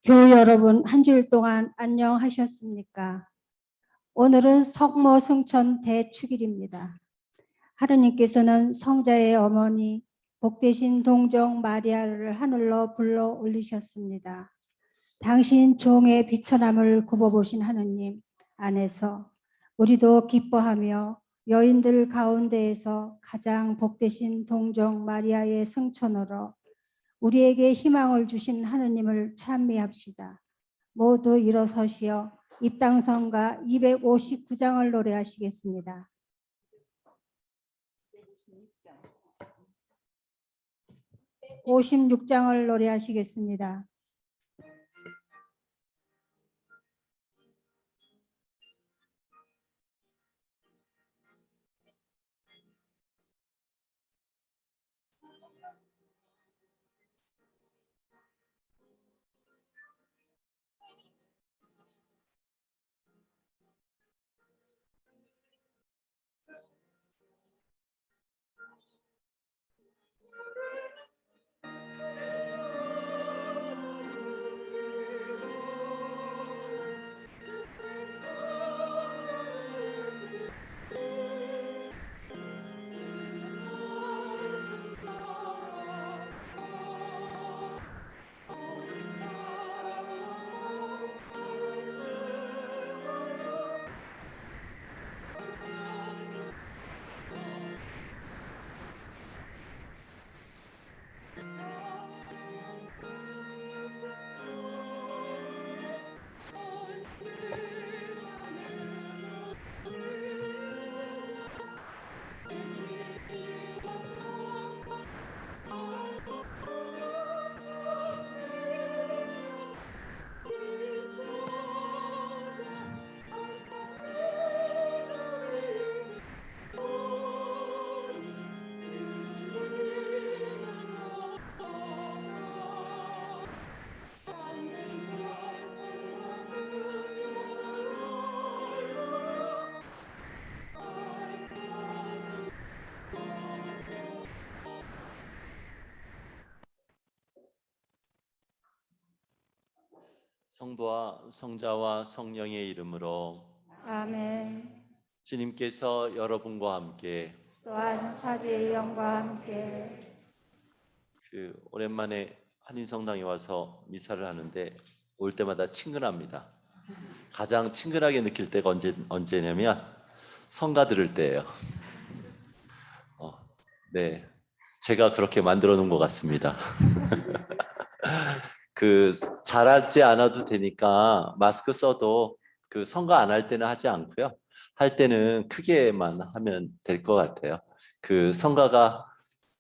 교우 여러분, 한 주일 동안 안녕하셨습니까? 오늘은 성모 승천 대축일입니다. 하느님께서는 성자의 어머니 복되신 동정 마리아를 하늘로 불러 올리셨습니다. 당신 종의 비천함을 굽어보신 하느님 안에서 우리도 기뻐하며 여인들 가운데에서 가장 복되신 동정 마리아의 승천으로 우리에게 희망을 주신 하느님을 찬미합시다. 모두 일어서시어 입당성가 259장을 노래하시겠습니다. 56장을 노래하시겠습니다. 성부와 성자와 성령의 이름으로 아멘. 주님께서 여러분과 함께 또한 사제의 영과 함께 오랜만에 한인성당에 와서 미사를 하는데 올 때마다 친근합니다. 가장 친근하게 느낄 때가 언제냐면 성가 들을 때예요. 네, 제가 그렇게 만들어 놓은 것 같습니다. 잘하지 않아도 되니까 마스크 써도 성가 안 할 때는 하지 않고요. 할 때는 크게만 하면 될 것 같아요. 성가가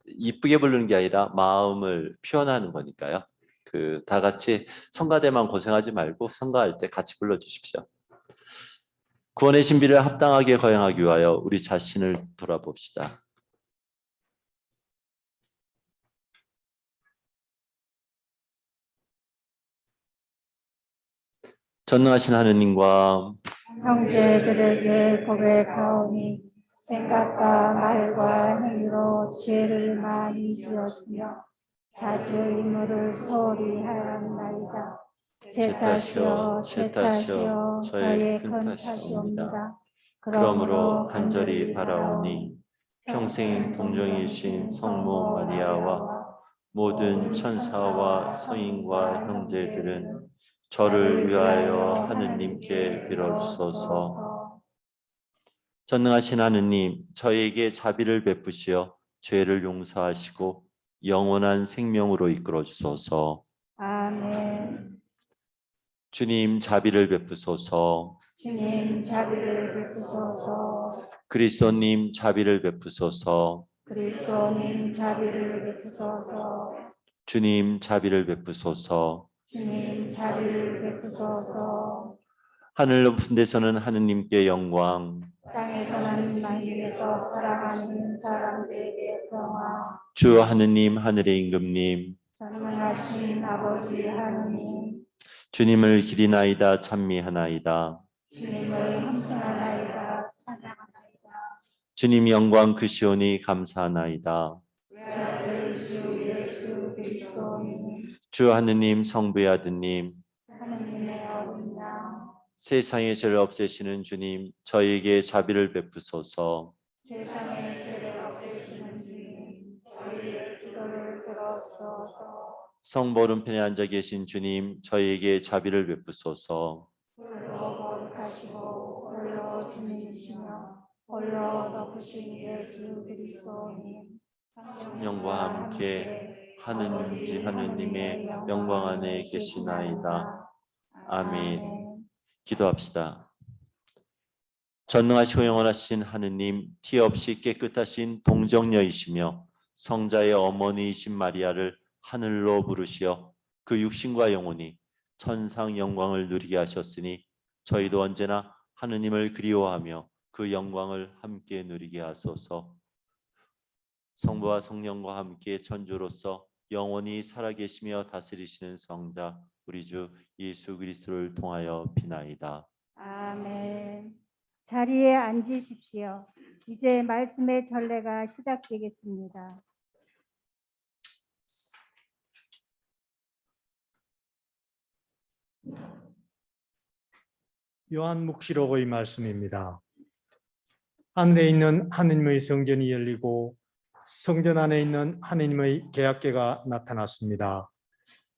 이쁘게 부르는 게 아니라 마음을 표현하는 거니까요. 다 같이 성가대만 고생하지 말고 성가할 때 같이 불러주십시오. 구원의 신비를 합당하게 거행하기 위하여 우리 자신을 돌아봅시다. 전능하신 하느님과 형제들에게 고백하오니 생각과 말과 행위로 죄를 많이 지었으며 자주 임무를 소홀히 하였나이다. 제 탓이요 저의 큰 탓이옵니다. 그러므로 간절히 바라오니 평생 동정이신 성모 마리아와 모든 천사와 성인과 형제들은 저를 위하여 하느님께 빌어주소서. 전능하신 하느님, 저에게 자비를 베푸시어 죄를 용서하시고 영원한 생명으로 이끌어 주소서. 아멘. 주님 자비를 베푸소서. 주님 자비를 베푸소서. 그리스도님 자비를 베푸소서. 그리스도님 자비를 베푸소서. 주님 자비를 베푸소서. 주님 자비를 베푸소서. 하늘 높은 데서는 하느님께 영광, 땅에서는 만유에서 살아가는 사람들에게 평화. 주 하느님 하늘의 임금님, 전능하신 아버지 하느님, 주님을 기리나이다 찬미하나이다. 주님을 헌신하나이다 찬양하나이다. 주님 영광 크시오니 감사하나이다. 외아들 주 예수 그리스도님, 주 하느님 성부의 아드님, 세상의 죄를 없애시는 주님, 저희에게 자비를 베푸소서. 세상의 죄를 없애시는 주님, 저희의 기도를 들어주소서. 성보름편에 앉아 계신 주님, 저희에게 자비를 베푸소서. 홀로 거룩하시고 홀로 주님이시며 홀로 높으신 예수 그리스도님, 성령과 함께 하느님 하느님의 영광 안에 계시나이다. 아멘. 기도합시다. 전능하시고 영원하신 하느님, 티 없이 깨끗하신 동정녀이시며 성자의 어머니이신 마리아를 하늘로 부르시어 그 육신과 영혼이 천상 영광을 누리게 하셨으니 저희도 언제나 하느님을 그리워하며 그 영광을 함께 누리게 하소서. 성부와 성령과 함께 천주로서 영원히 살아계시며 다스리시는 성자 우리 주 예수 그리스도를 통하여 비나이다. 아멘. 자리에 앉으십시오. 이제 말씀의 전례가 시작되겠습니다. 요한묵시록의 말씀입니다. 하늘에 있는 하느님의 성전이 열리고 성전 안에 있는 하느님의 계약궤가 나타났습니다.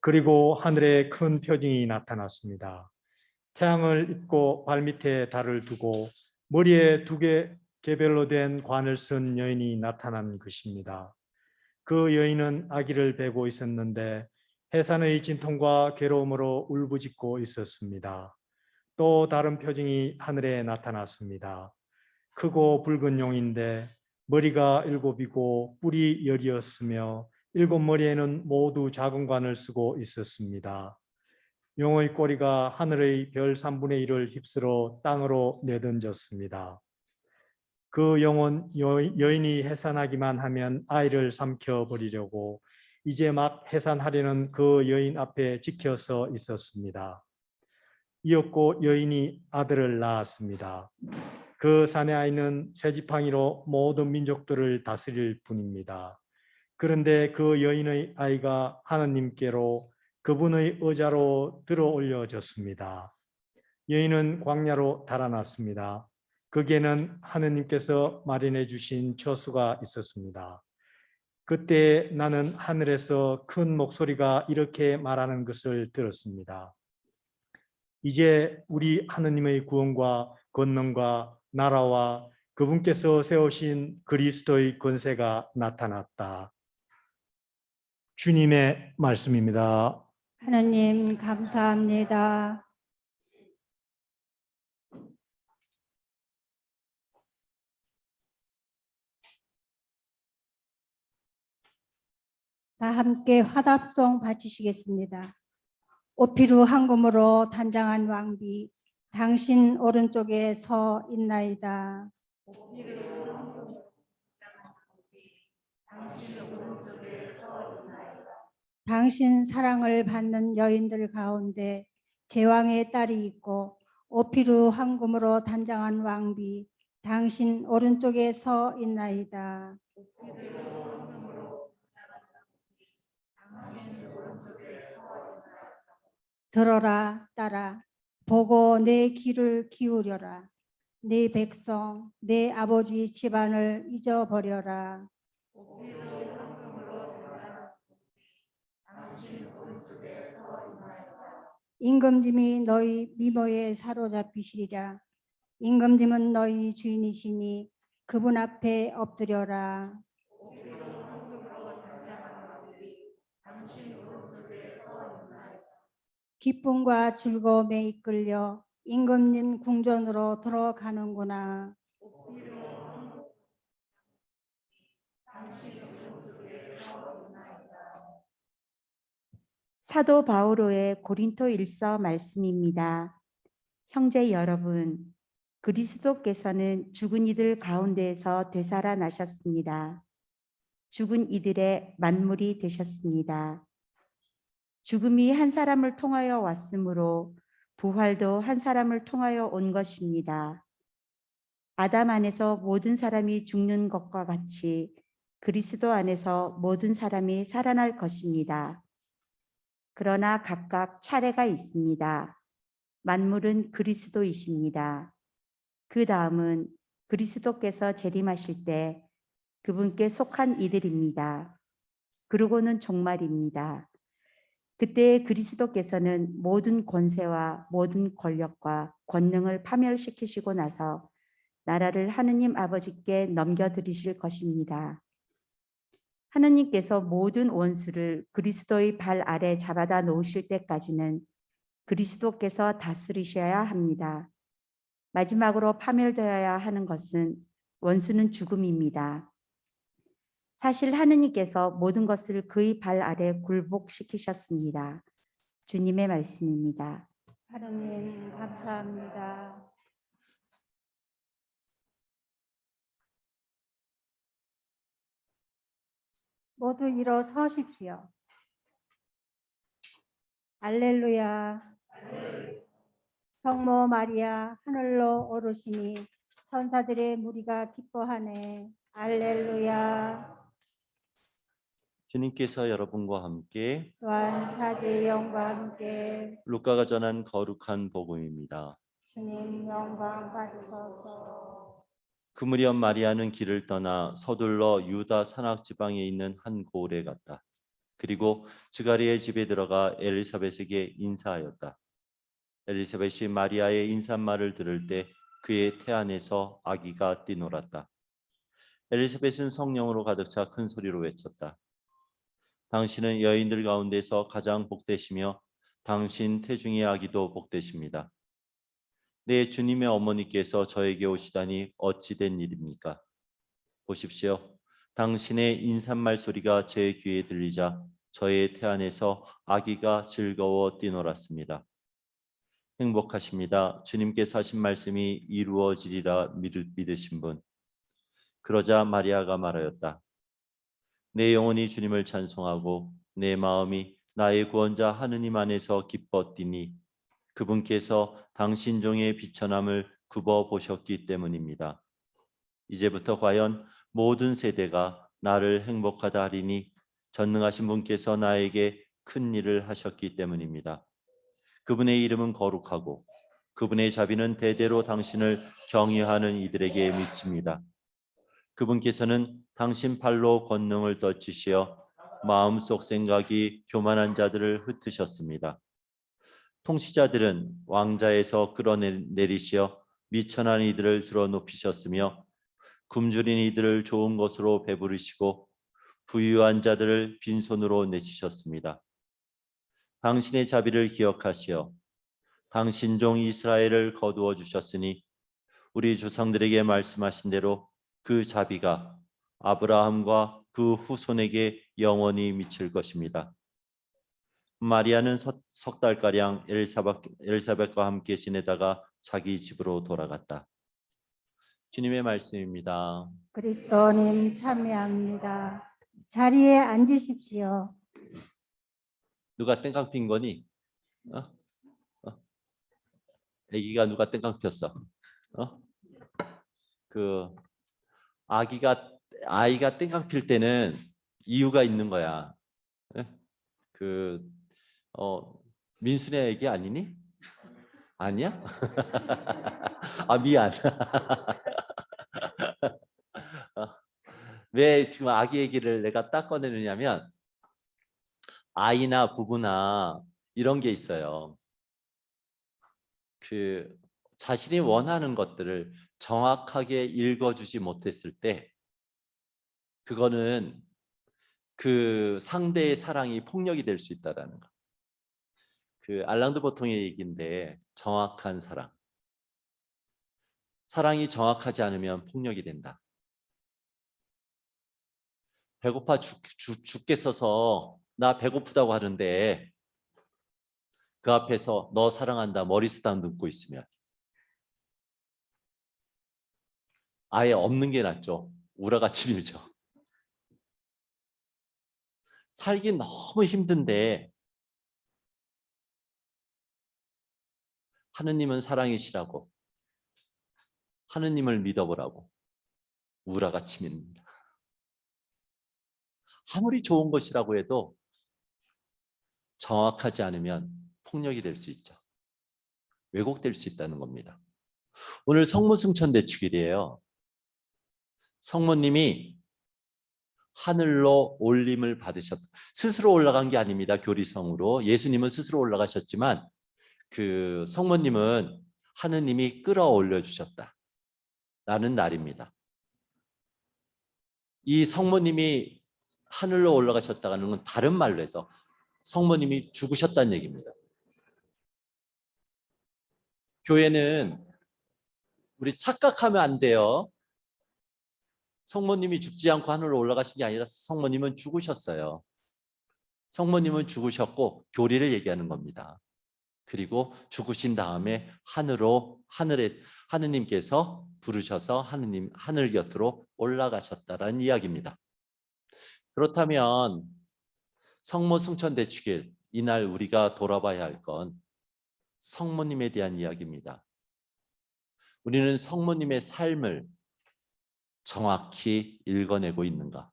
그리고 하늘에 큰 표징이 나타났습니다. 태양을 입고 발밑에 달을 두고 머리에 두 개 개별로 된 관을 쓴 여인이 나타난 것입니다. 그 여인은 아기를 베고 있었는데 해산의 진통과 괴로움으로 울부짖고 있었습니다. 또 다른 표징이 하늘에 나타났습니다. 크고 붉은 용인데 머리가 7이고 뿔이 10이었으며 7머리에는 모두 작은 관을 쓰고 있었습니다. 용의 꼬리가 하늘의 별 3분의 1을 휩쓸어 땅으로 내던졌습니다. 그 용은 여인이 해산하기만 하면 아이를 삼켜버리려고 이제 막 해산하려는 그 여인 앞에 지켜서 있었습니다. 이었고 여인이 아들을 낳았습니다. 그 사내 아이는 쇠지팡이로 모든 민족들을 다스릴 뿐입니다. 그런데 그 여인의 아이가 하나님께로 그분의 의자로 들어 올려졌습니다. 여인은 광야로 달아났습니다. 거기에는 하느님께서 마련해 주신 처수가 있었습니다. 그때 나는 하늘에서 큰 목소리가 이렇게 말하는 것을 들었습니다. 이제 우리 하느님의 구원과 권능과 나라와 그분께서 세우신 그리스도의 권세가 나타났다. 주님의 말씀입니다. 하느님 감사합니다. 다 함께 화답송 바치시겠습니다. 오피루 황금으로 단장한 왕비, 당신 오른쪽에 서 있나이다. 당신 사랑을 받는 여인들 가운데 제왕의 딸이 있고 오피루 황금으로 단장한 왕비, 당신 오른쪽에 서 있나이다. 들어라 딸아, 보고 내 귀를 기울여라. 내 백성, 내 아버지 집안을 잊어버려라. 임금님이 너희 미모에 사로잡히시리라. 임금님은 너희 주인이시니 그분 앞에 엎드려라. 기쁨과 즐거움에 이끌려 임금님 궁전으로 들어가는구나. 사도 바오로의 고린토일서 말씀입니다. 형제 여러분, 그리스도께서는 죽은 이들 가운데에서 되살아나셨습니다. 죽은 이들의 만물이 되셨습니다. 죽음이 한 사람을 통하여 왔으므로 부활도 한 사람을 통하여 온 것입니다. 아담 안에서 모든 사람이 죽는 것과 같이 그리스도 안에서 모든 사람이 살아날 것입니다. 그러나 각각 차례가 있습니다. 만물은 그리스도이십니다. 그 다음은 그리스도께서 재림하실 때 그분께 속한 이들입니다. 그러고는 종말입니다. 그때 그리스도께서는 모든 권세와 모든 권력과 권능을 파멸시키시고 나서 나라를 하느님 아버지께 넘겨드리실 것입니다. 하느님께서 모든 원수를 그리스도의 발 아래 잡아다 놓으실 때까지는 그리스도께서 다스리셔야 합니다. 마지막으로 파멸되어야 하는 것은 원수는 죽음입니다. 사실 하느님께서 모든 것을 그의 발 아래 굴복시키셨습니다. 주님의 말씀입니다. 하느님 감사합니다. 모두 일어서십시오. 알렐루야. 성모 마리아 하늘로 오르시니 천사들의 무리가 기뻐하네. 알렐루야. 주님께서 여러분과 함께 또한 사제의 영과 함께 루카가 전한 거룩한 복음입니다. 주님 영광 받으소서. 그 무렵 마리아는 길을 떠나 서둘러 유다 산악 지방에 있는 한 고을에 갔다. 그리고 지가리의 집에 들어가 엘리사벳에게 인사하였다. 엘리사벳이 마리아의 인사말을 들을 때 그의 태안에서 아기가 뛰놀았다. 엘리사벳은 성령으로 가득 차 큰 소리로 외쳤다. 당신은 여인들 가운데서 가장 복되시며 당신 태중의 아기도 복되십니다. 내 주님의 어머니께서 저에게 오시다니 어찌 된 일입니까? 보십시오. 당신의 인사말 소리가 제 귀에 들리자 저의 태안에서 아기가 즐거워 뛰놀았습니다. 행복하십니다. 주님께서 하신 말씀이 이루어지리라 믿으신 분. 그러자 마리아가 말하였다. 내 영혼이 주님을 찬송하고 내 마음이 나의 구원자 하느님 안에서 기뻐 뛰니 그분께서 당신 종의 비천함을 굽어 보셨기 때문입니다. 이제부터 과연 모든 세대가 나를 행복하다 하리니 전능하신 분께서 나에게 큰 일을 하셨기 때문입니다. 그분의 이름은 거룩하고 그분의 자비는 대대로 당신을 경외하는 이들에게 미칩니다. 그분께서는 당신 팔로 권능을 떨치시어 마음속 생각이 교만한 자들을 흩으셨습니다. 통치자들은 왕자에서 끌어내리시어 미천한 이들을 들어 높이셨으며 굶주린 이들을 좋은 것으로 배부르시고 부유한 자들을 빈손으로 내치셨습니다. 당신의 자비를 기억하시어 당신 종 이스라엘을 거두어 주셨으니 우리 조상들에게 말씀하신 대로 그 자비가 아브라함과 그 후손에게 영원히 미칠 것입니다. 마리아는 석 달가량 엘사벳과 함께 지내다가 자기 집으로 돌아갔다. 주님의 말씀입니다. 그리스도님 참여합니다. 자리에 앉으십시오. 누가 땡깡 핀 거니? 아기가 누가 땡깡 폈어? 그 아이가 땡깡 필 때는 이유가 있는 거야. 그 민순이 얘기 아니니? 아니야? 아 미안. 왜 지금 아기 얘기를 내가 딱 꺼내느냐면 아이나 부부나 이런 게 있어요. 그 자신이 원하는 것들을 정확하게 읽어주지 못했을 때 그거는 그 상대의 사랑이 폭력이 될 수 있다라는 거. 그 알랑드 보통의 얘기인데 정확한 사랑. 사랑이 정확하지 않으면 폭력이 된다. 배고파 죽겠어서 나 배고프다고 하는데 그 앞에서 너 사랑한다 머리수다 눕고 있으면 아예 없는 게 낫죠. 우라같이 밀죠. 살기 너무 힘든데 하느님은 사랑이시라고 하느님을 믿어보라고 우라같이 믿는다. 아무리 좋은 것이라고 해도 정확하지 않으면 폭력이 될 수 있죠. 왜곡될 수 있다는 겁니다. 오늘 성모승천대축일이에요. 성모님이 하늘로 올림을 받으셨다. 스스로 올라간 게 아닙니다. 교리성으로. 예수님은 스스로 올라가셨지만 그 성모님은 하느님이 끌어올려 주셨다. 라는 날입니다. 이 성모님이 하늘로 올라가셨다는 건 다른 말로 해서 성모님이 죽으셨다는 얘기입니다. 교회는 우리 착각하면 안 돼요. 성모님이 죽지 않고 하늘로 올라가신 게 아니라 성모님은 죽으셨어요. 성모님은 죽으셨고 교리를 얘기하는 겁니다. 그리고 죽으신 다음에 하늘에 하느님께서 부르셔서 하늘 곁으로 올라가셨다라는 이야기입니다. 그렇다면 성모승천대축일 이날 우리가 돌아봐야 할 건 성모님에 대한 이야기입니다. 우리는 성모님의 삶을 정확히 읽어내고 있는가?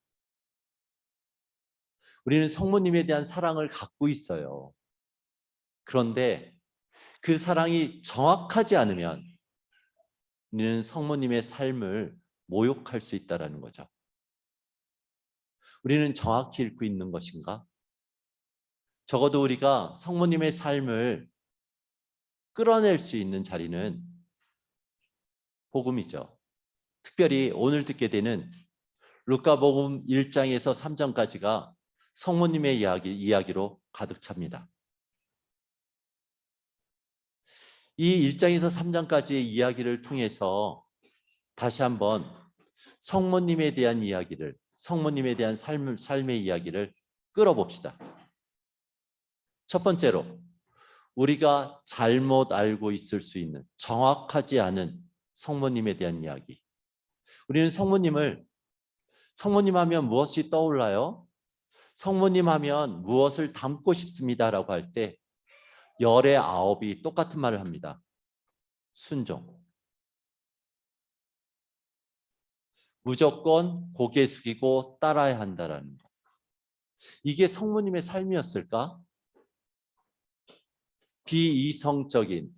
우리는 성모님에 대한 사랑을 갖고 있어요. 그런데 그 사랑이 정확하지 않으면 우리는 성모님의 삶을 모욕할 수 있다는 거죠. 우리는 정확히 읽고 있는 것인가? 적어도 우리가 성모님의 삶을 끌어낼 수 있는 자리는 복음이죠. 특별히 오늘 듣게 되는 루카복음 1장에서 3장까지가 성모님의 이야기로 가득 찹니다. 이 1장에서 3장까지의 이야기를 통해서 다시 한번 성모님에 대한 이야기를, 성모님에 대한 삶의 이야기를 끌어봅시다. 첫 번째로 우리가 잘못 알고 있을 수 있는 정확하지 않은 성모님에 대한 이야기. 우리는 성모님 하면 무엇이 떠올라요? 성모님 하면 무엇을 담고 싶습니다라고 할 때 열의 9이 똑같은 말을 합니다. 순종. 무조건 고개 숙이고 따라야 한다라는 것. 이게 성모님의 삶이었을까? 비이성적인,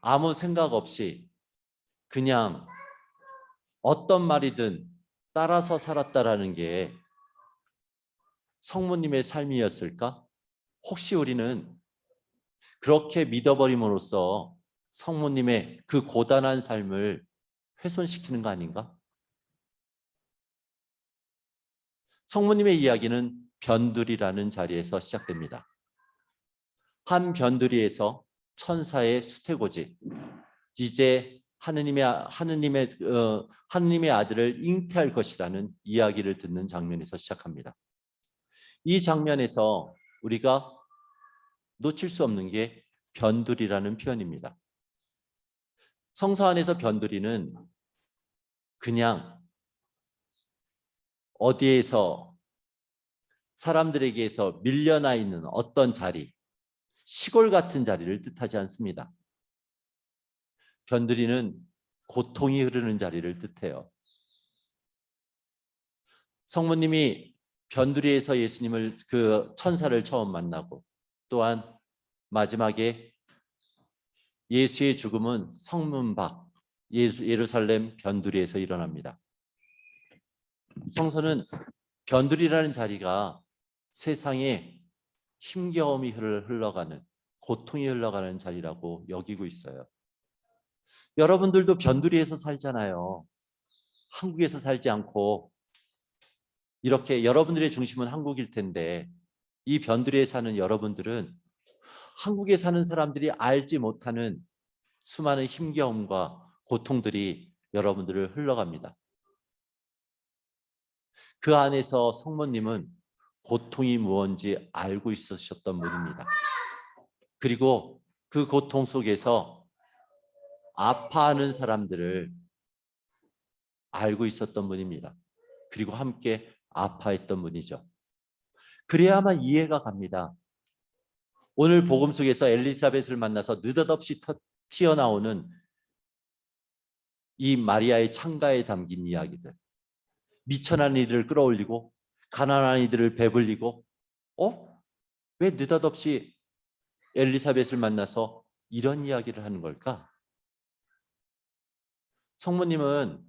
아무 생각 없이 그냥 어떤 말이든 따라서 살았다라는 게 성모님의 삶이었을까? 혹시 우리는 그렇게 믿어버림으로써 성모님의 그 고단한 삶을 훼손시키는 거 아닌가? 성모님의 이야기는 변두리라는 자리에서 시작됩니다. 한 변두리에서 천사의 수태고지, 이제 하느님의 아들을 잉태할 것이라는 이야기를 듣는 장면에서 시작합니다. 이 장면에서 우리가 놓칠 수 없는 게 변두리라는 표현입니다. 성서 안에서 변두리는 그냥 어디에서 사람들에게서 밀려나 있는 어떤 자리, 시골 같은 자리를 뜻하지 않습니다. 변두리는 고통이 흐르는 자리를 뜻해요. 성모님이 변두리에서 예수님을, 그 천사를 처음 만나고, 또한 마지막에 예수의 죽음은 성문 밖 예루살렘 변두리에서 일어납니다. 성서는 변두리라는 자리가 세상에 힘겨움이 흘러가는, 고통이 흘러가는 자리라고 여기고 있어요. 여러분들도 변두리에서 살잖아요. 한국에서 살지 않고 이렇게 여러분들의 중심은 한국일 텐데 이 변두리에 사는 여러분들은 한국에 사는 사람들이 알지 못하는 수많은 힘겨움과 고통들이 여러분들을 흘러갑니다. 그 안에서 성모님은 고통이 무엇인지 알고 있으셨던 분입니다. 그리고 그 고통 속에서 아파하는 사람들을 알고 있었던 분입니다. 그리고 함께 아파했던 분이죠. 그래야만 이해가 갑니다. 오늘 복음 속에서 엘리사벳을 만나서 느닷없이 튀어나오는 이 마리아의 창가에 담긴 이야기들, 미천한 이들을 끌어올리고 가난한 이들을 배불리고 왜 느닷없이 엘리사벳을 만나서 이런 이야기를 하는 걸까? 성모님은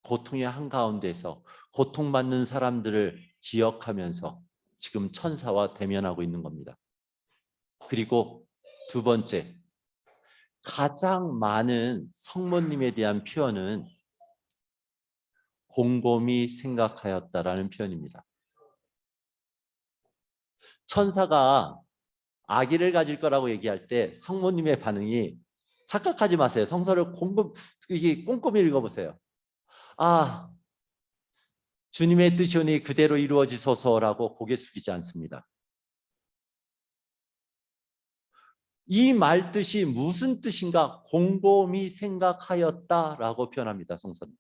고통의 한가운데서 고통받는 사람들을 기억하면서 지금 천사와 대면하고 있는 겁니다. 그리고 두 번째, 가장 많은 성모님에 대한 표현은 곰곰이 생각하였다라는 표현입니다. 천사가 아기를 가질 거라고 얘기할 때 성모님의 반응이, 착각하지 마세요. 성서를 꼼꼼히 읽어보세요. 아, 주님의 뜻이오니 그대로 이루어지소서라고 고개 숙이지 않습니다. 이 말 뜻이 무슨 뜻인가 곰곰이 생각하였다라고 표현합니다. 성서는.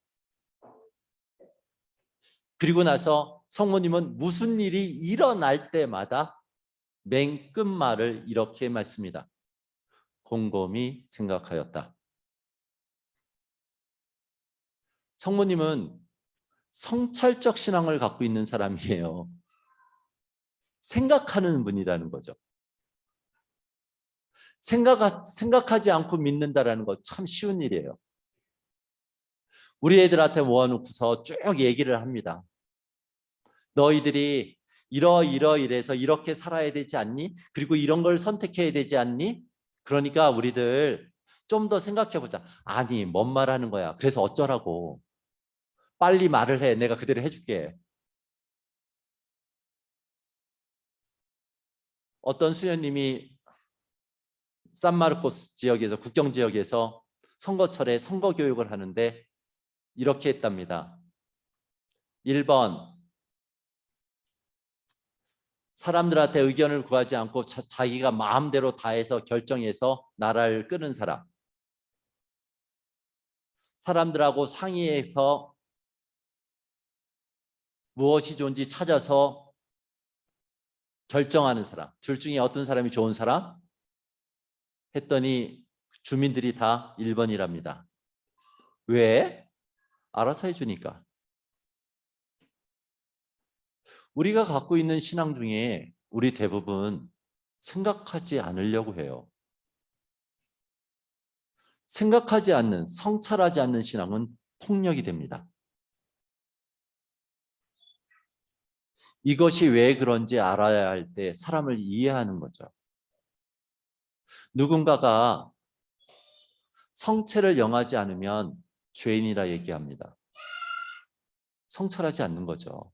그리고 나서 성모님은 무슨 일이 일어날 때마다 맨 끝말을 이렇게 말씀합니다. 곰곰이 생각하였다. 성모님은 성찰적 신앙을 갖고 있는 사람이에요. 생각하는 분이라는 거죠. 생각하지 않고 믿는다라는 거 참 쉬운 일이에요. 우리 애들한테 모아놓고서 쭉 얘기를 합니다. 너희들이 이래서 이렇게 살아야 되지 않니? 그리고 이런 걸 선택해야 되지 않니? 그러니까 우리들 좀 더 생각해보자. 아니, 뭔 말하는 거야? 그래서 어쩌라고? 빨리 말을 해. 내가 그대로 해줄게. 어떤 수녀님이 산마르코스 지역에서, 국경 지역에서 선거철에 선거 교육을 하는데 이렇게 했답니다. 1번, 사람들한테 의견을 구하지 않고 자기가 마음대로 다 해서 결정해서 나라를 끄는 사람. 사람들하고 상의해서 무엇이 좋은지 찾아서 결정하는 사람. 둘 중에 어떤 사람이 좋은 사람? 했더니 주민들이 다 1번이랍니다. 왜? 알아서 해주니까. 우리가 갖고 있는 신앙 중에 우리 대부분 생각하지 않으려고 해요. 생각하지 않는, 성찰하지 않는 신앙은 폭력이 됩니다. 이것이 왜 그런지 알아야 할 때 사람을 이해하는 거죠. 누군가가 성체를 영하지 않으면 죄인이라 얘기합니다. 성찰하지 않는 거죠.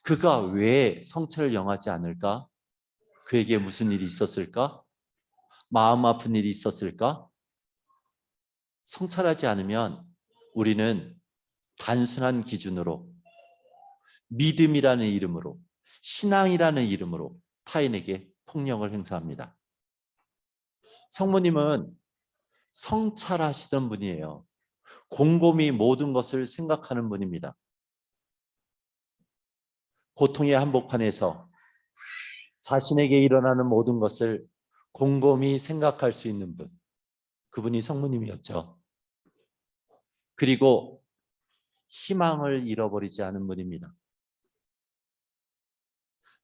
그가 왜 성체를 영하지 않을까? 그에게 무슨 일이 있었을까? 마음 아픈 일이 있었을까? 성찰하지 않으면 우리는 단순한 기준으로, 믿음이라는 이름으로, 신앙이라는 이름으로 타인에게 폭력을 행사합니다. 성모님은 성찰하시던 분이에요. 곰곰이 모든 것을 생각하는 분입니다. 고통의 한복판에서 자신에게 일어나는 모든 것을 곰곰이 생각할 수 있는 분, 그분이 성모님이었죠. 그리고 희망을 잃어버리지 않은 분입니다.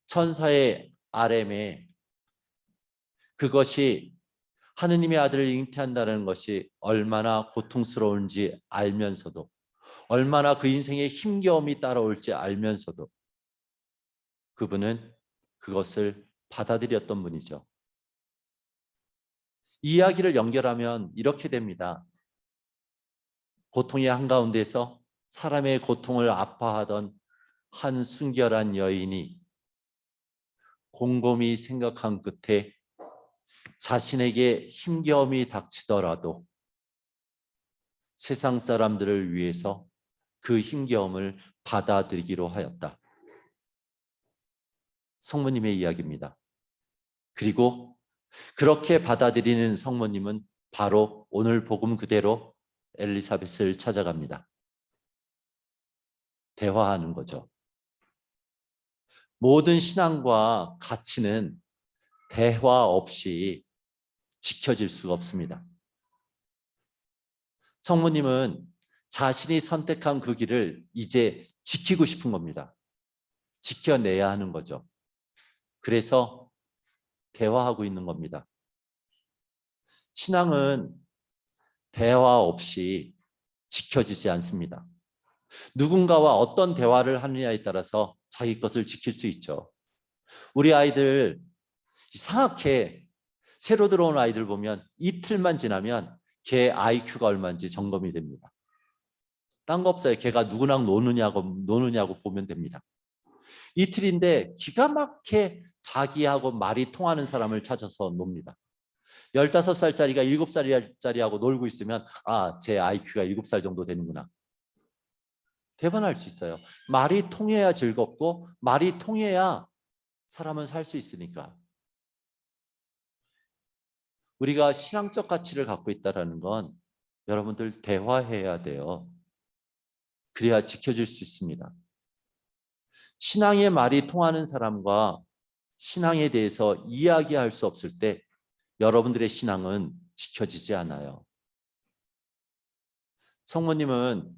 천사의 RM에 그것이 하느님의 아들을 잉태한다는 것이 얼마나 고통스러운지 알면서도, 얼마나 그 인생에 힘겨움이 따라올지 알면서도 그분은 그것을 받아들였던 분이죠. 이야기를 연결하면 이렇게 됩니다. 고통의 한가운데서 사람의 고통을 아파하던 한 순결한 여인이 곰곰이 생각한 끝에 자신에게 힘겨움이 닥치더라도 세상 사람들을 위해서 그 힘겨움을 받아들이기로 하였다. 성모님의 이야기입니다. 그리고 그렇게 받아들이는 성모님은 바로 오늘 복음 그대로 엘리사벳을 찾아갑니다. 대화하는 거죠. 모든 신앙과 가치는 대화 없이 지켜질 수가 없습니다. 성모님은 자신이 선택한 그 길을 이제 지키고 싶은 겁니다. 지켜내야 하는 거죠. 그래서 대화하고 있는 겁니다. 신앙은 대화 없이 지켜지지 않습니다. 누군가와 어떤 대화를 하느냐에 따라서 자기 것을 지킬 수 있죠. 우리 아이들 이상하게 새로 들어온 아이들 보면 이틀만 지나면 걔 IQ가 얼마인지 점검이 됩니다. 딴 거 없어요. 걔가 누구랑 노느냐고 보면 됩니다. 이틀인데 기가 막히게 자기하고 말이 통하는 사람을 찾아서 놉니다. 15살짜리가 7살짜리하고 놀고 있으면 제 IQ가 7살 정도 되는구나. 대변할 수 있어요. 말이 통해야 즐겁고 말이 통해야 사람은 살 수 있으니까. 우리가 신앙적 가치를 갖고 있다는 건 여러분들 대화해야 돼요. 그래야 지켜질 수 있습니다. 신앙의 말이 통하는 사람과 신앙에 대해서 이야기할 수 없을 때 여러분들의 신앙은 지켜지지 않아요. 성모님은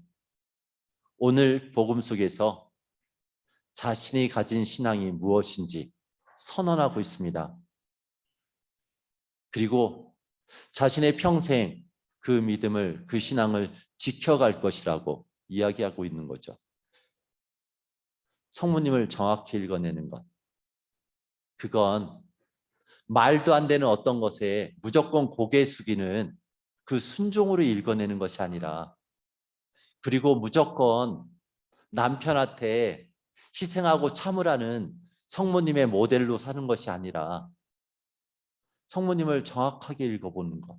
오늘 복음 속에서 자신이 가진 신앙이 무엇인지 선언하고 있습니다. 그리고 자신의 평생 그 믿음을, 그 신앙을 지켜갈 것이라고 이야기하고 있는 거죠. 성모님을 정확히 읽어내는 것. 그건 말도 안 되는 어떤 것에 무조건 고개 숙이는 그 순종으로 읽어내는 것이 아니라, 그리고 무조건 남편한테 희생하고 참으라는 성모님의 모델로 사는 것이 아니라 성모님을 정확하게 읽어보는 것.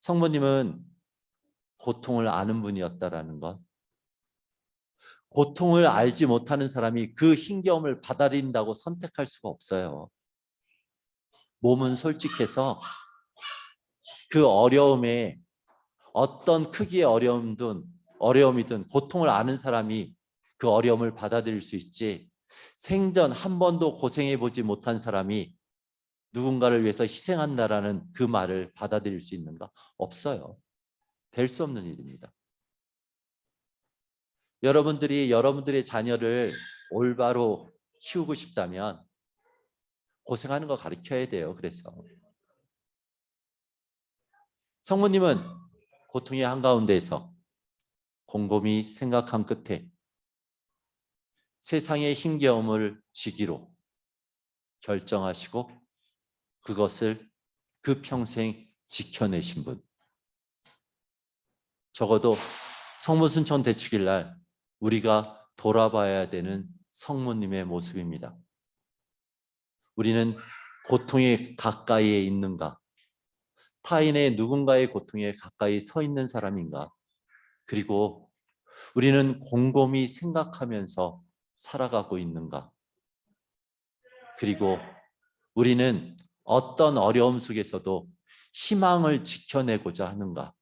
성모님은 고통을 아는 분이었다라는 것. 고통을 알지 못하는 사람이 그 힘겨움을 받아들인다고 선택할 수가 없어요. 몸은 솔직해서 그 어려움에 어떤 크기의 어려움이든 고통을 아는 사람이 그 어려움을 받아들일 수 있지, 생전 한 번도 고생해 보지 못한 사람이 누군가를 위해서 희생한다라는 그 말을 받아들일 수 있는가? 없어요. 될 수 없는 일입니다. 여러분들이 여러분들의 자녀를 올바로 키우고 싶다면 고생하는 거 가르쳐야 돼요. 그래서 성모님은 고통의 한가운데에서 곰곰이 생각한 끝에 세상의 힘겨움을 지기로 결정하시고 그것을 그 평생 지켜내신 분. 적어도 성모순천 대축일 날 우리가 돌아봐야 되는 성모님의 모습입니다. 우리는 고통에 가까이에 있는가? 타인의 누군가의 고통에 가까이 서 있는 사람인가? 그리고 우리는 곰곰이 생각하면서 살아가고 있는가? 그리고 우리는 어떤 어려움 속에서도 희망을 지켜내고자 하는가?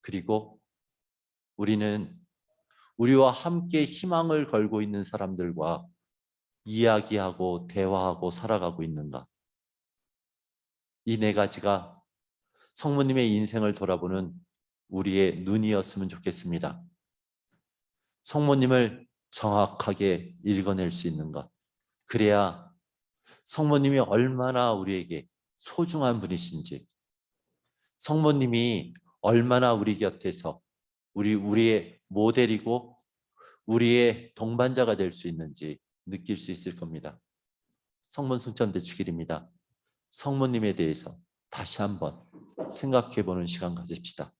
그리고 우리는 우리와 함께 희망을 걸고 있는 사람들과 이야기하고 대화하고 살아가고 있는가? 이 네 가지가 성모님의 인생을 돌아보는 우리의 눈이었으면 좋겠습니다. 성모님을 정확하게 읽어낼 수 있는 것. 그래야 성모님이 얼마나 우리에게 소중한 분이신지, 성모님이 얼마나 우리 곁에서 우리의 모델이고 우리의 동반자가 될 수 있는지 느낄 수 있을 겁니다. 성문 순천대축일입니다. 성모님에 대해서 다시 한번 생각해보는 시간 가집시다.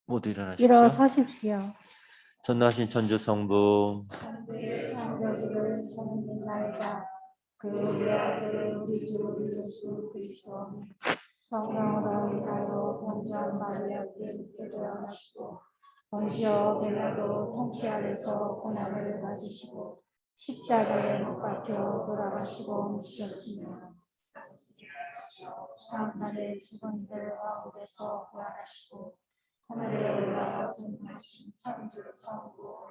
모두 일어나십시오. 일어서십시오. 전능하신 천주 성부, 창조주를 섬긴나이다. 그 외아들 우리 주 예수 그리스도 성령으로 인하여 본전 마리아에게 묻게 되어나시고 본시오 빌라도 통치 아래서 고난을 받으시고 십자가에 못 박혀 돌아가시고 묻히셨으며 사흘 만에 죽은 이들 가운데서 부활하시고 하늘에 올라가 전하신 천주 성부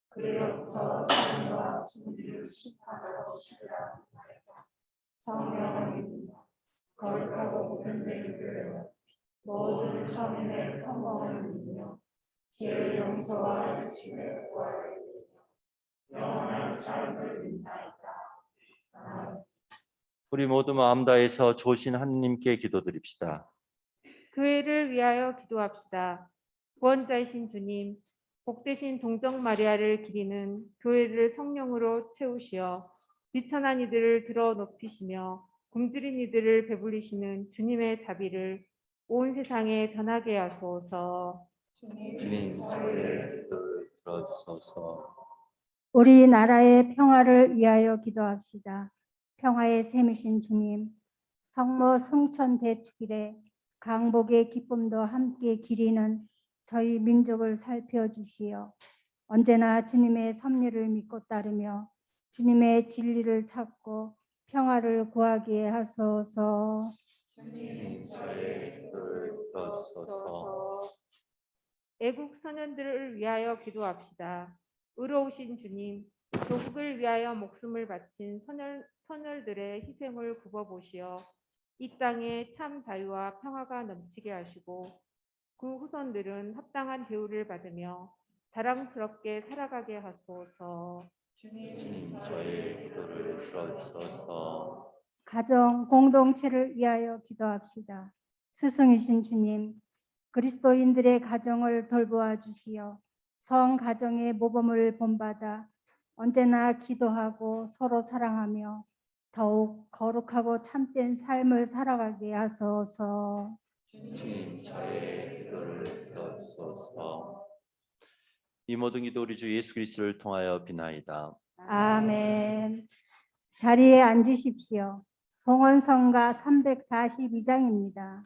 그리로부터 사람과 주님을 심판하시리라. 성령은 거룩하고 복음되기를 모든 성인의 평강을 누리며 죄의 용서와 주의 구원을 누리며 영원한 삶을 믿나이다. 아멘. 우리 모두 마음 다해서 조신 하느님께 기도드립시다. 교회를 위하여 기도합시다. 구원자이신 주님, 복되신 동정 마리아를 기리는 교회를 성령으로 채우시어 비천한 이들을 들어 높이시며 굶주린 이들을 배불리시는 주님의 자비를 온 세상에 전하게 하소서. 주님 저희의 기도를 들어주소서. 우리나라의 평화를 위하여 기도합시다. 평화의 샘이신 주님, 성모 승천 대축일에 강복의 기쁨도 함께 기리는 저희 민족을 살펴주시어 언제나 주님의 섭리를 믿고 따르며 주님의 진리를 찾고 평화를 구하게 하소서. 주님 저희의 기도를 들어주소서. 애국 선현들을 위하여 기도합시다. 의로우신 주님, 조국을 위하여 목숨을 바친 선열들의 희생을 굽어보시어 이 땅에 참 자유와 평화가 넘치게 하시고 그 후손들은 합당한 대우를 받으며 자랑스럽게 살아가게 하소서. 주님 저희의 기도를 들어주소서. 가정 공동체를 위하여 기도합시다. 스승이신 주님, 그리스도인들의 가정을 돌보아 주시어 성 가정의 모범을 본받아 언제나 기도하고 서로 사랑하며 더욱 거룩하고 참된 삶을 살아가게 하소서. 주님 저희의 기도를 들어주소서. 이 모든 기도 우리 주 예수 그리스도를 통하여 비나이다. 아멘. 자리에 앉으십시오. 봉헌성가 342장입니다.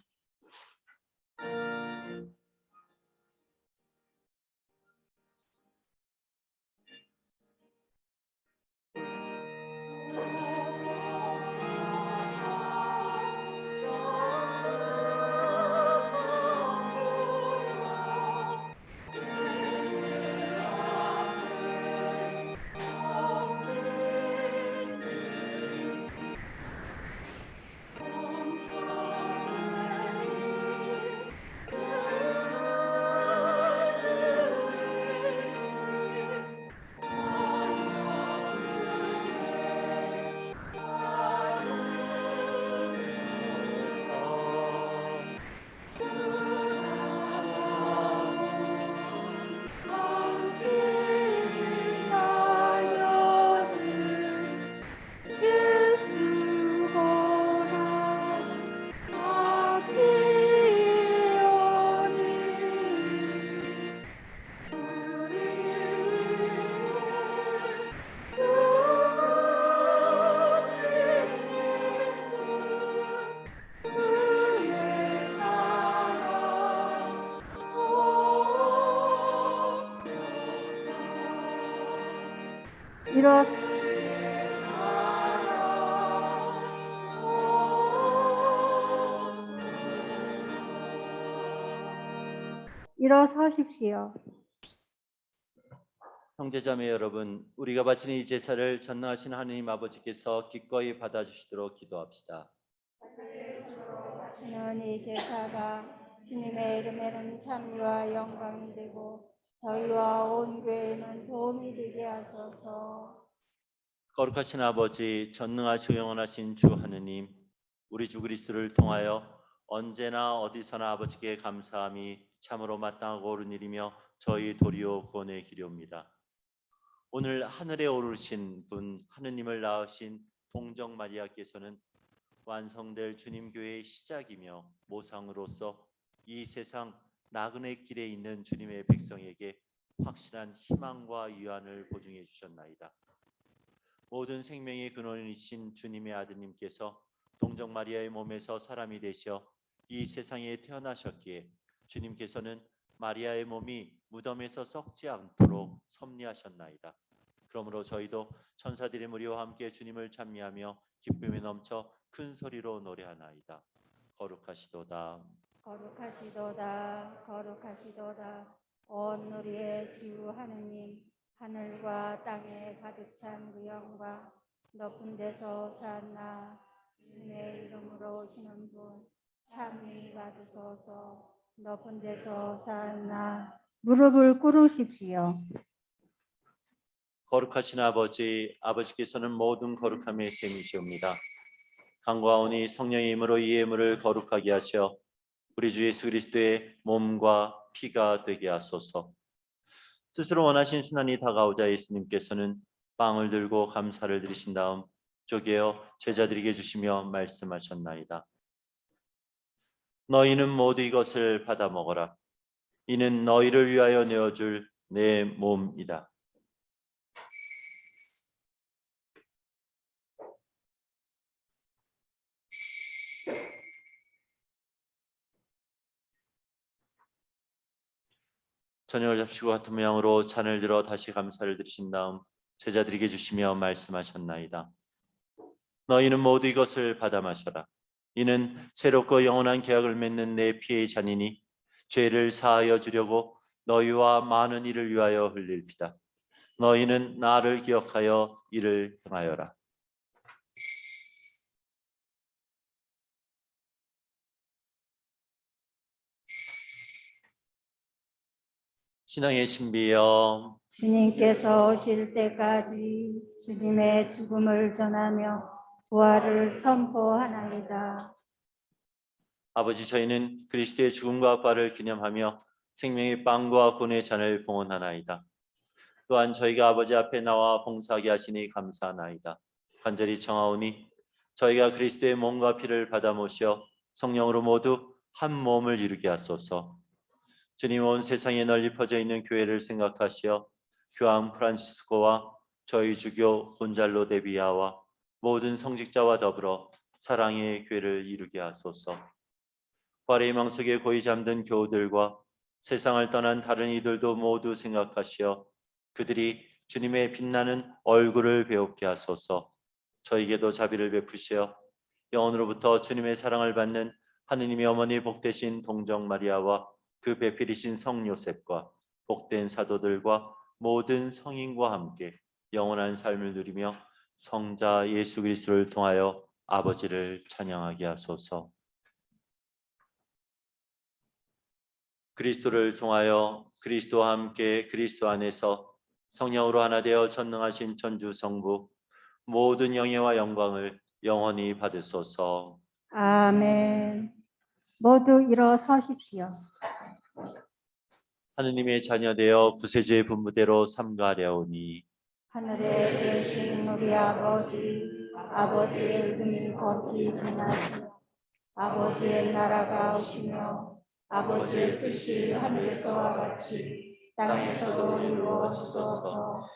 일어서십시오. 형제자매 여러분, 우리가 바치는 이 제사를 전능하신 하느님 아버지께서 기꺼이 받아주시도록 기도합시다. 바치는 이 제사가 주님의 이름에는 찬미와 영광이 되고 저희와 온 교회에는 도움이 되게 하소서. 거룩하신 아버지, 전능하시고 영원하신 주 하느님, 우리 주 그리스도를 통하여 언제나 어디서나 아버지께 감사함이 참으로 마땅하고 옳은 일이며 저희 도리오 구원의 길이옵니다. 오늘 하늘에 오르신 분 하느님을 낳으신 동정 마리아께서는 완성될 주님 교회의 시작이며 모상으로서 이 세상 나그네 길에 있는 주님의 백성에게 확실한 희망과 유안을 보증해 주셨나이다. 모든 생명의 근원이신 주님의 아드님께서 동정 마리아의 몸에서 사람이 되셔 이 세상에 태어나셨기에 주님께서는 마리아의 몸이 무덤에서 썩지 않도록 섭리하셨나이다. 그러므로 저희도 천사들의 무리와 함께 주님을 찬미하며 기쁨에 넘쳐 큰 소리로 노래하나이다. 거룩하시도다. 거룩하시도다 거룩하시도다 온 우리의 주 하느님 하늘과 땅에 가득 찬 그 영광 높은 데서 오산나 주님의 이름으로 오시는 분 참히 받으소서 높은 데서 오산나 무릎을 꿇으십시오. 거룩하신 아버지, 아버지께서는 모든 거룩함의 셈이시옵니다. 간구하오니 성령의 힘으로 이 예물을 거룩하게 하셔 우리 주 예수 그리스도의 몸과 피가 되게 하소서. 스스로 원하신 순환이 다가오자 예수님께서는 빵을 들고 감사를 드리신 다음 쪼개어 제자들에게 주시며 말씀하셨나이다. 너희는 모두 이것을 받아 먹어라. 이는 너희를 위하여 내어줄 내 몸이다. 저녁을 잡수고 같은 모양으로 잔을 들어 다시 감사를 드리신 다음 제자들에게 주시며 말씀하셨나이다. 너희는 모두 이것을 받아 마셔라. 이는 새롭고 영원한 계약을 맺는 내 피의 잔이니 죄를 사하여 주려고 너희와 많은 이를 위하여 흘릴 피다. 너희는 나를 기억하여 이를 행하여라. 신앙의 신비여 주님께서 오실 때까지 주님의 죽음을 전하며 부활을 선포하나이다. 아버지, 저희는 그리스도의 죽음과 부활을 기념하며 생명의 빵과 구원의 잔을 봉헌하나이다. 또한 저희가 아버지 앞에 나와 봉사하게 하시니 감사하나이다. 간절히 청하오니 저희가 그리스도의 몸과 피를 받아 모셔 성령으로 모두 한 몸을 이루게 하소서. 주님, 온 세상에 널리 퍼져 있는 교회를 생각하시어 교황 프란시스코와 저희 주교 곤잘로 데비아와 모든 성직자와 더불어 사랑의 교회를 이루게 하소서. 부활의 희망 속에 고이 잠든 교우들과 세상을 떠난 다른 이들도 모두 생각하시어 그들이 주님의 빛나는 얼굴을 배우게 하소서. 저에게도 자비를 베푸시어 영원으로부터 주님의 사랑을 받는 하느님의 어머니 복되신 동정 마리아와 그 배필이신 성 요셉과 복된 사도들과 모든 성인과 함께 영원한 삶을 누리며 성자 예수 그리스도를 통하여 아버지를 찬양하게 하소서. 그리스도를 통하여 그리스도와 함께 그리스도 안에서 성령으로 하나 되어 전능하신 천주 성부 모든 영예와 영광을 영원히 받으소서. 아멘. 모두 일어서십시오. 하느님의 자녀되어 구세주의 분부대로 삼가하려오니 하늘에 계신 우리 아버지의 이름이 거룩히 빛나시며 아버지의 나라가 오시며 아버지의 뜻이 하늘에서와 같이 땅에서도 이루어지소서.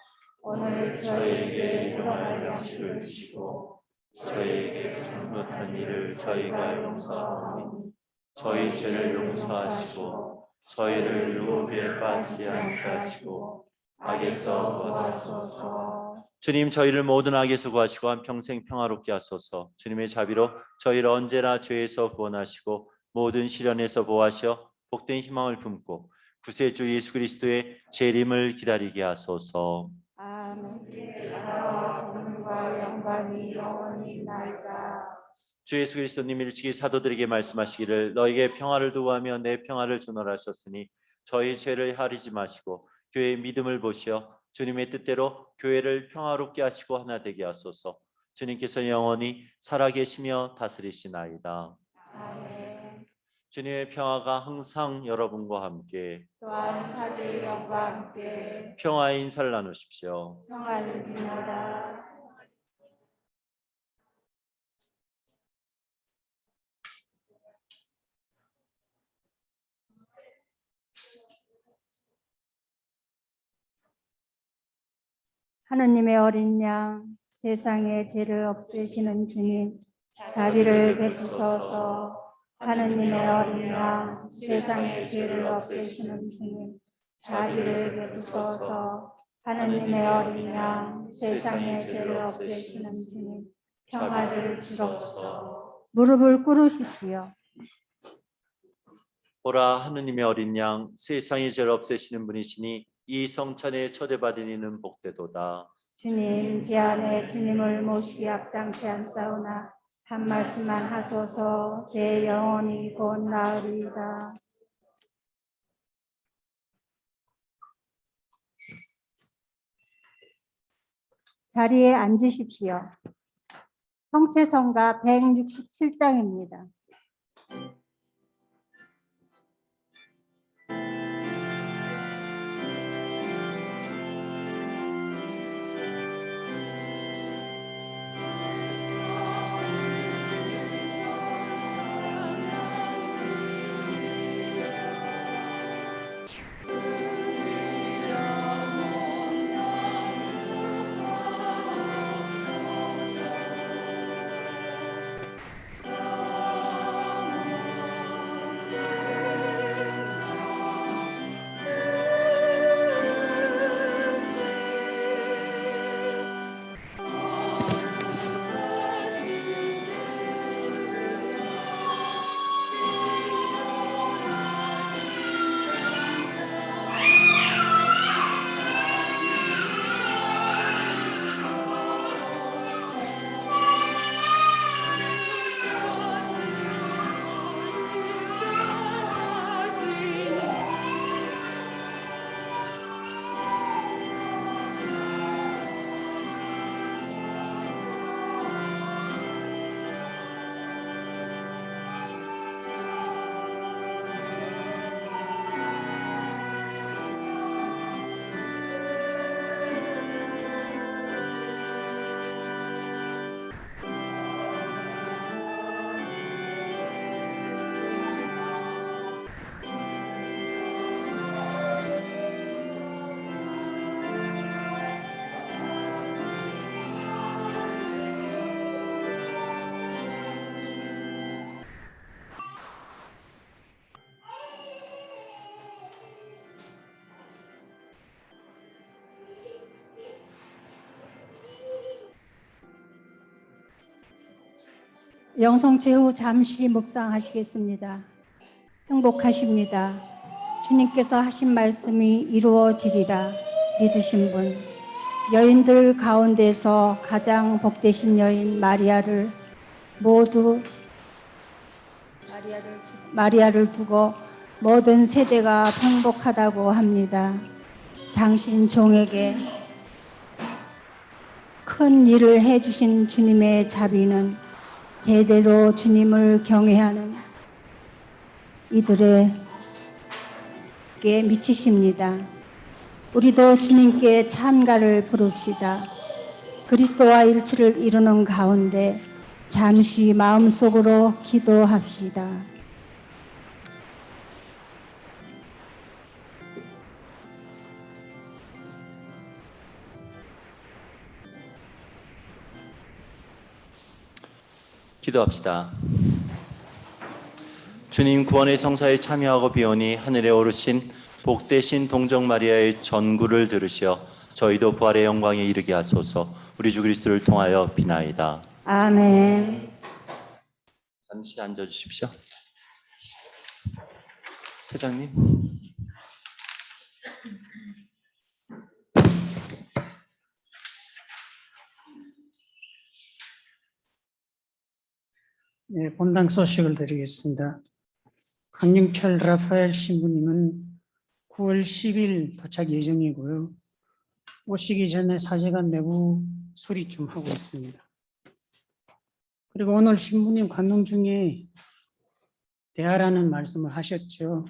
오늘 저희에게 일용할 양식을 주시고 저희에게 잘못한 일을 저희가 용서하오니 저희 죄를 용서하시고 저희를 유혹에 빠지지 않게 하시고 악에서 구하소서. 주님, 저희를 모든 악에서 구하시고 한평생 평화롭게 하소서. 주님의 자비로 저희를 언제나 죄에서 구원하시고 모든 시련에서 보호하셔 복된 희망을 품고 구세주 예수 그리스도의 재림을 기다리게 하소서. 아멘. 나라와 권능과 영광이 영원히 있나이다. 주 예수 그리스도님 일찍이 사도들에게 말씀하시기를 너에게 평화를 두고 하며 내 평화를 주노라 하셨으니 저희 죄를 헤아리지 마시고 교회의 믿음을 보시어 주님의 뜻대로 교회를 평화롭게 하시고 하나 되게 하소서. 주님께서 영원히 살아계시며 다스리시나이다. 아멘. 주님의 평화가 항상 여러분과 함께 또한 사제의 영과 함께 평화의 인사를 나누십시오. 평안을 빕니다. 하느님의 어린 양, 세상의 죄를 없애시는 주님, 자비를 베푸소서. 하느님의 어린 양, 세상의 죄를 없애시는 주님, 자비를 베푸소서. 하느님의 어린 양, 세상의 죄를 없애시는 주님, 평화를 주옵소서. 무릎을 꿇으십시오. 보라 하느님의 어린 양 세상의 죄를 없애시는 분이시니 이 성찬에 초대받은 이는 복되도다. 주님, 제 안에 주님을 모시기 합당치 않사오나 한 말씀만 하소서. 제 영혼이 곧 나으리이다. 자리에 앉으십시오. 성체성가 167장입니다. 영성체 후 잠시 묵상하시겠습니다. 행복하십니다. 주님께서 하신 말씀이 이루어지리라 믿으신 분, 여인들 가운데서 가장 복되신 여인 마리아를 두고 모든 세대가 행복하다고 합니다. 당신 종에게 큰 일을 해주신 주님의 자비는 대대로 주님을 경외하는 이들에게 미치십니다. 우리도 주님께 찬가를 부릅시다. 그리스도와 일치를 이루는 가운데 잠시 마음속으로 기도합시다. 기도합시다. 주님 구원의 성사에 참여하고 비오니 하늘에 오르신 복되신 동정 마리아의 전구를 들으시어 저희도 부활의 영광에 이르게 하소서. 우리 주 그리스도를 통하여 비나이다. 아멘. 잠시 앉아주십시오. 회장님. 네, 본당 소식을 드리겠습니다. 강영철 라파엘 신부님은 9월 10일 도착 예정이고요. 오시기 전에 사제관 내부 수리 좀 하고 있습니다. 그리고 오늘 신부님 간동 중에 대화라는 말씀을 하셨죠.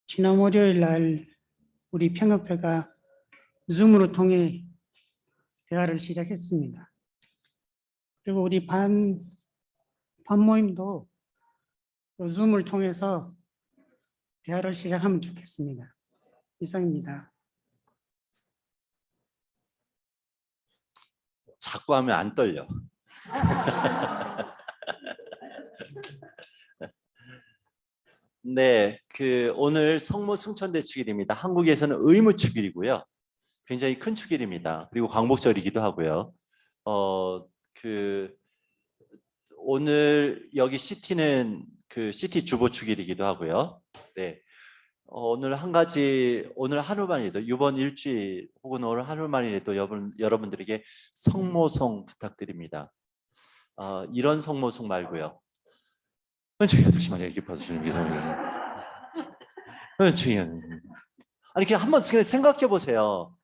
지난 월요일 날 우리 평협회가 줌으로 통해 대화를 시작했습니다. 그리고 우리 반모임도 줌을 통해서 대화를 시작하면 좋겠습니다. 이상입니다. 자꾸 하면 안 떨려. 네, 오늘 성모 승천대 축일입니다. 한국에서는 의무 축일이고요. 굉장히 큰 축일입니다. 그리고 광복절이기도 하고요. 오늘 여기 시티는 그 CT 주보 축일이기도 하고요. 네. 오늘 한 가지, 오늘 하루만이라도 이번 일주일 혹은 오늘 하루만이라도 여러분들에게 성모송 부탁드립니다. 이런 성모송 말고요. 은총이야 조심하게 이렇게 봐주시는 게 은총이야. 아니 그냥 한번 생각해 보세요.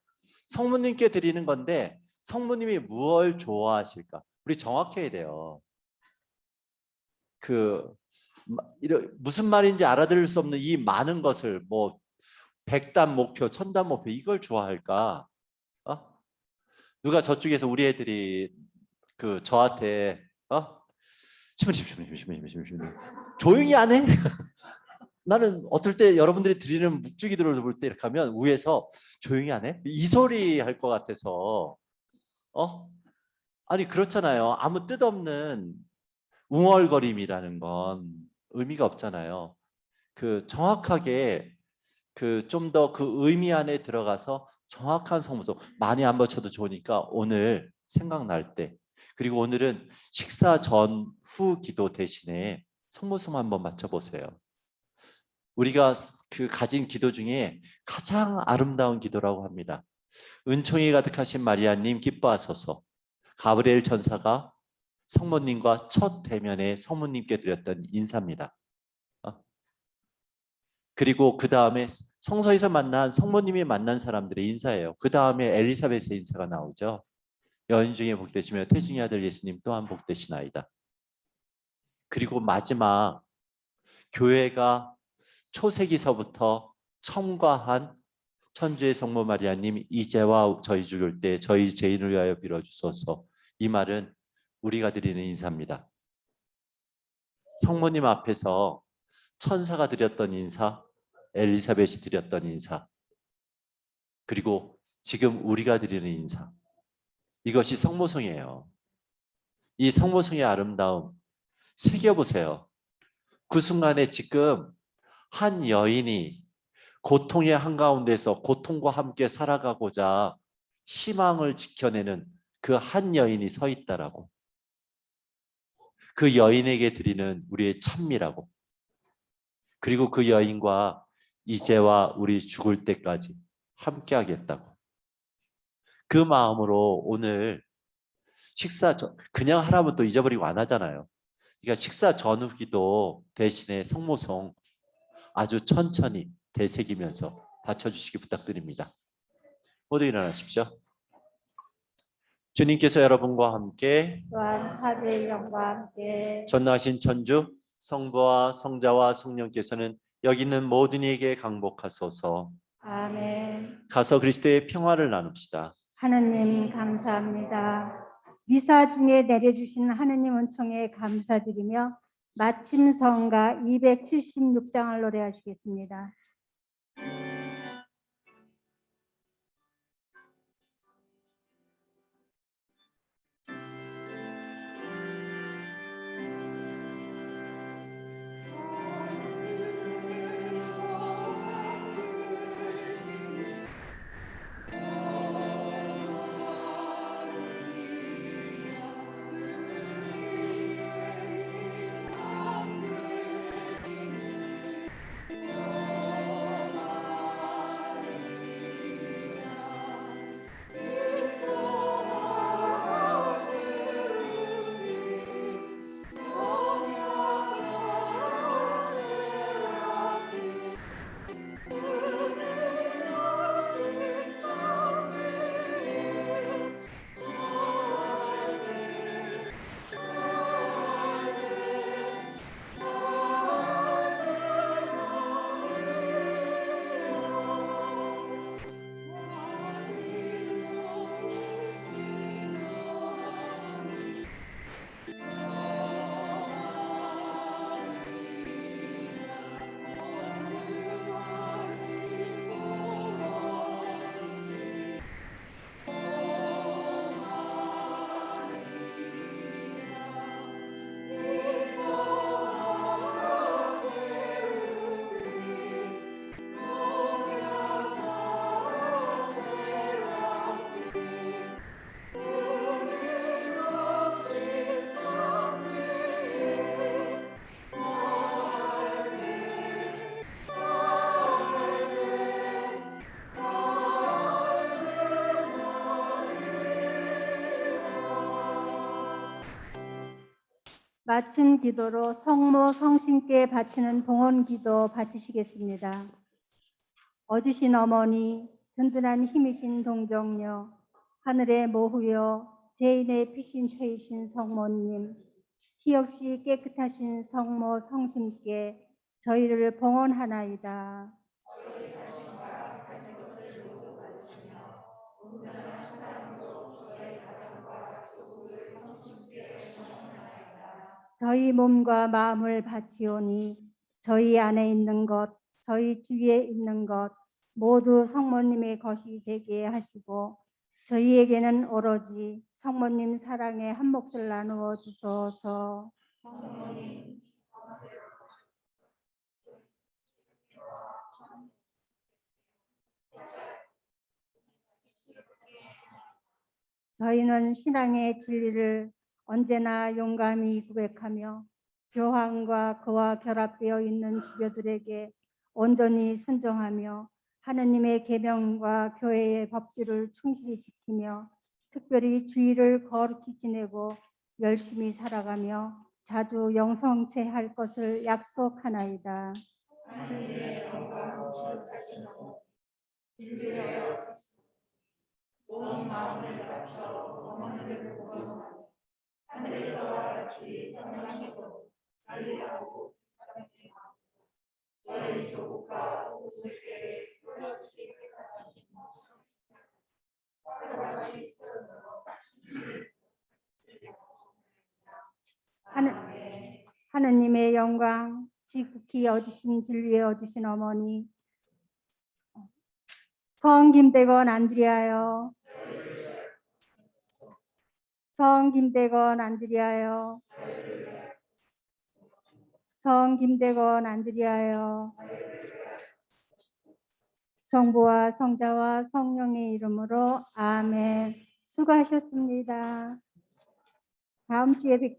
성모님께 드리는 건데 성모님이 무엇을 좋아하실까? 우리 정확해야 돼요. 무슨 말인지 알아들을 수 없는 이 많은 것을 뭐 100단 목표, 1000단 목표 이걸 좋아할까? 누가 저쪽에서 우리 애들이 저한테 조용히 안 해? 나는 어떨 때 여러분들이 드리는 묵주기도를 볼 때 이렇게 하면 위에서 조용히 안 해? 이 소리 할 것 같아서 아니 그렇잖아요. 아무 뜻없는 웅얼거림이라는 건 의미가 없잖아요. 정확하게 좀 더 그 의미 안에 들어가서 정확한 성모송 많이 안 버쳐도 좋으니까 오늘 생각날 때 그리고 오늘은 식사 전후 기도 대신에 성모송 한번 맞춰보세요. 우리가 가진 기도 중에 가장 아름다운 기도라고 합니다. 은총이 가득하신 마리아님 기뻐하소서. 가브리엘 천사가 성모님과 첫 대면에 성모님께 드렸던 인사입니다. 그리고 그 다음에 성서에서 만난 성모님이 만난 사람들의 인사예요. 그 다음에 엘리사벳의 인사가 나오죠. 여인 중에 복되시며 태중의 아들 예수님 또한 복되시나이다. 그리고 마지막 교회가 초세기서부터 첨가한 천주의 성모 마리아님 이제와 저희 죽을 때 저희 죄인을 위하여 빌어주소서. 이 말은 우리가 드리는 인사입니다. 성모님 앞에서 천사가 드렸던 인사, 엘리사벳이 드렸던 인사, 그리고 지금 우리가 드리는 인사. 이것이 성모송이에요. 이 성모송의 아름다움 새겨보세요. 그 순간에 지금 한 여인이 고통의 한가운데서 고통과 함께 살아가고자 희망을 지켜내는 그 한 여인이 서 있다라고. 그 여인에게 드리는 우리의 찬미라고. 그리고 그 여인과 이제와 우리 죽을 때까지 함께 하겠다고. 그 마음으로 오늘 그냥 하라면 또 잊어버리고 안 하잖아요. 그러니까 식사 전후 기도 대신에 성모송 아주 천천히 되새기면서 받쳐주시기 부탁드립니다. 모두 일어나십시오. 주님께서 여러분과 함께 또한 사제의 영과 함께 전능하신 천주 성부와 성자와 성령께서는 여기 있는 모든 이에게 강복하소서. 아멘. 가서 그리스도의 평화를 나눕시다. 하느님 감사합니다. 미사 중에 내려주신 하느님 은총에 감사드리며 마침 성가 276장을 노래하시겠습니다. 마친 기도로 성모 성신께 바치는 봉헌 기도 바치시겠습니다. 어지신 어머니, 든든한 힘이신 동정녀, 하늘의 모후여, 죄인의 피신 처이신 성모님, 티 없이 깨끗하신 성모 성신께 저희를 봉헌하나이다. 저희 몸과 마음을 바치오니 저희 안에 있는 것, 저희 주위에 있는 것 모두 성모님의 것이 되게 하시고 저희에게는 오로지 성모님 사랑의 한 몫을 나누어 주소서. 저희는 신앙의 진리를 언제나 용감히 고백하며 교황과 그와 결합되어 있는 주교들에게 온전히 순종하며 하느님의 계명과 교회의 법규를 충실히 지키며 특별히 주의를 거룩히 지내고 열심히 살아가며 자주 영성체할 것을 약속하나이다. 온 마음을 다하여 어머니를 구원하고 하늘에서와 같이 평안하셔서 달리하고 사랑해요. 저희 조국과 오스에 돌려주시기 바라시며 하느님의 영광, 지극히 여주신 진리에 여주신 어머니, 성 김대건 안드리아요. 성 김대건 안드리아요. 성 김대건 안드리아요. 성부와 성자와 성령의 이름으로 아멘. 수고하셨습니다. 다음 주에 뵙겠습니다.